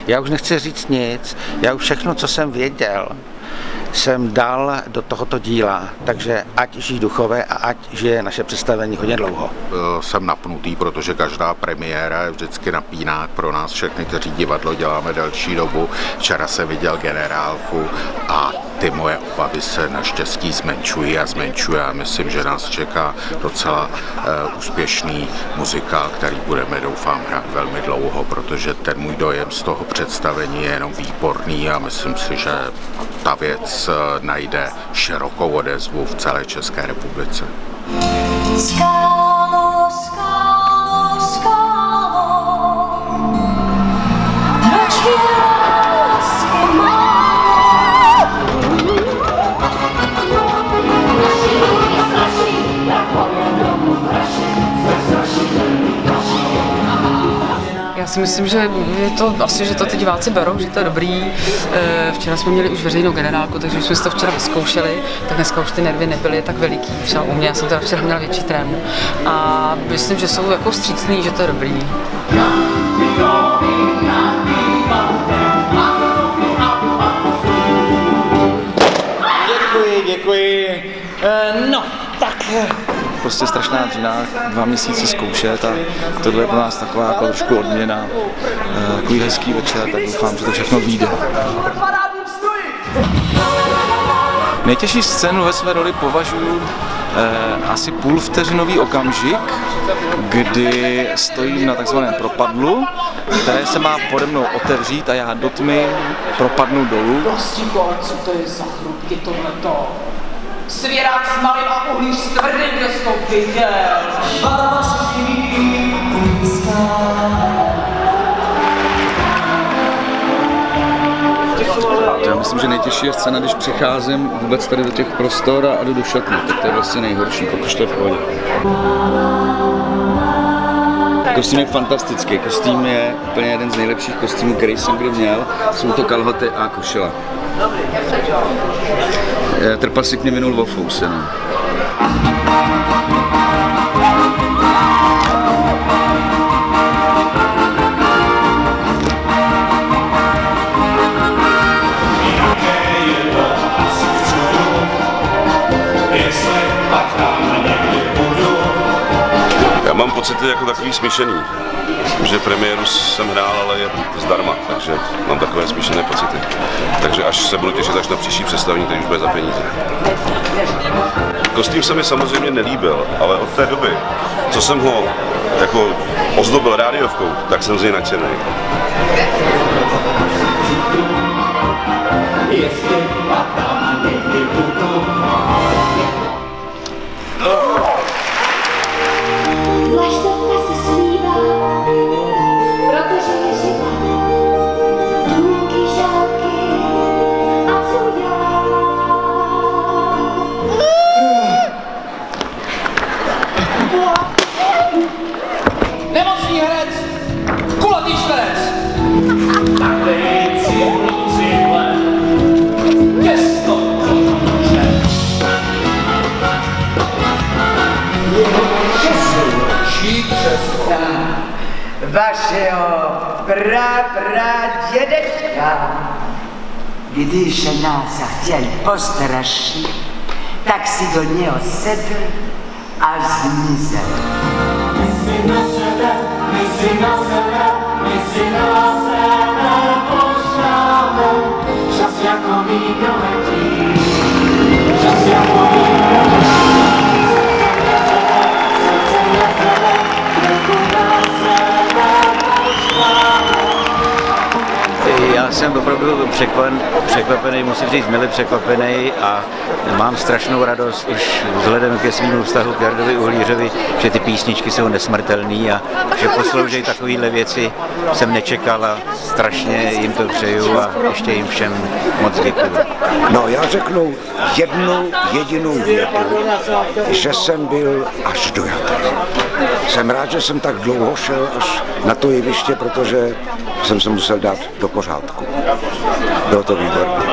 Já už nechci říct nic, já už všechno, co jsem věděl, jsem dal do tohoto díla, takže ať žijí duchové a ať žije naše představení hodně dlouho. Jsem napnutý, protože každá premiéra je vždycky napíná pro nás všechny, kteří divadlo děláme delší dobu. Včera jsem viděl Generálku a ty moje obavy se naštěstí zmenšují a zmenšují. Já myslím, že nás čeká docela úspěšný muzikál, který budeme, doufám, hrát velmi dlouho, protože ten můj dojem z toho představení je jenom výborný a myslím si, že ta věc najde širokou odezvu v celé České republice. Skálo, skálo, skálo, proč je lásky málo? Já si myslím, že je to asi, že to ty diváci berou, že to je dobrý. Včera jsme měli už veřejnou generálku, takže už jsme si to včera vyzkoušeli, tak dneska už ty nervy nebyly tak veliký. Třeba u mě, já jsem teda včera měla větší trému. A myslím, že jsou jako vstřícný, že to je dobrý. Děkuji. No, tak... Prostě strašná dřina, 2 měsíce zkoušet a tohle je pro nás taková jako trošku odměna, takový hezký večer, tak doufám, že to všechno vyjde. Nejtěžší scénu ve své roli považuji asi půlvteřinový okamžik, kdy stojím na takzvaném propadlu, které se má pode mnou otevřít a já do tmy propadnu dolů. Co to je za chrupky tohleto? Svěrák s malým a uhlíř s tvrdým, kdo jsi to viděl? Já myslím, že nejtěžší je scéna, když přicházím vůbec tady do těch prostor a jdu do šatny, tak to je vlastně nejhorší, pokud to je v pohodě. Kostým je fantastický, kostým je úplně jeden z nejlepších kostýmů, který jsem kdy měl, jsou to kalhoty a košile. Trpaslík mě minul o fouse, no. Já mám pocity jako takový smíšený, že premiéru jsem hrál, ale je zdarma, takže mám takové smíšené pocity. Takže až se budu těšit až na příští představení, teď už bude za peníze. Kostým se mi samozřejmě nelíbil, ale od té doby, co jsem ho jako ozdobil rádiovkou, tak jsem z něj nadšený. Vlaštovka se smívá, protože je živá. Důlky, žálky a co já? Nemocný herec, kulatý čtverec. Takhle si klucihle, těsto kruže. Vašeho prapradědečka, když nás chtěl postrašit, tak si do něho sedl a zmizel. My si na sebe, my si na sebe, my si na sebe pošláme, čas jako víno letí, čas jako víno letí. Já jsem opravdu překvapený, musím říct milý překvapený a mám strašnou radost už vzhledem ke svému vztahu k Jardovi Uhlířovi, že ty písničky jsou nesmrtelný a že posloužejí takovéhle věci jsem nečekal a strašně jim to přeju a ještě jim všem moc děkuju. No, já řeknu jednu jedinou větu, že jsem byl až dojatý. Jsem rád, že jsem tak dlouho šel až na to jeviště, protože jsem se musel dát do pořádku. Bylo to výborné.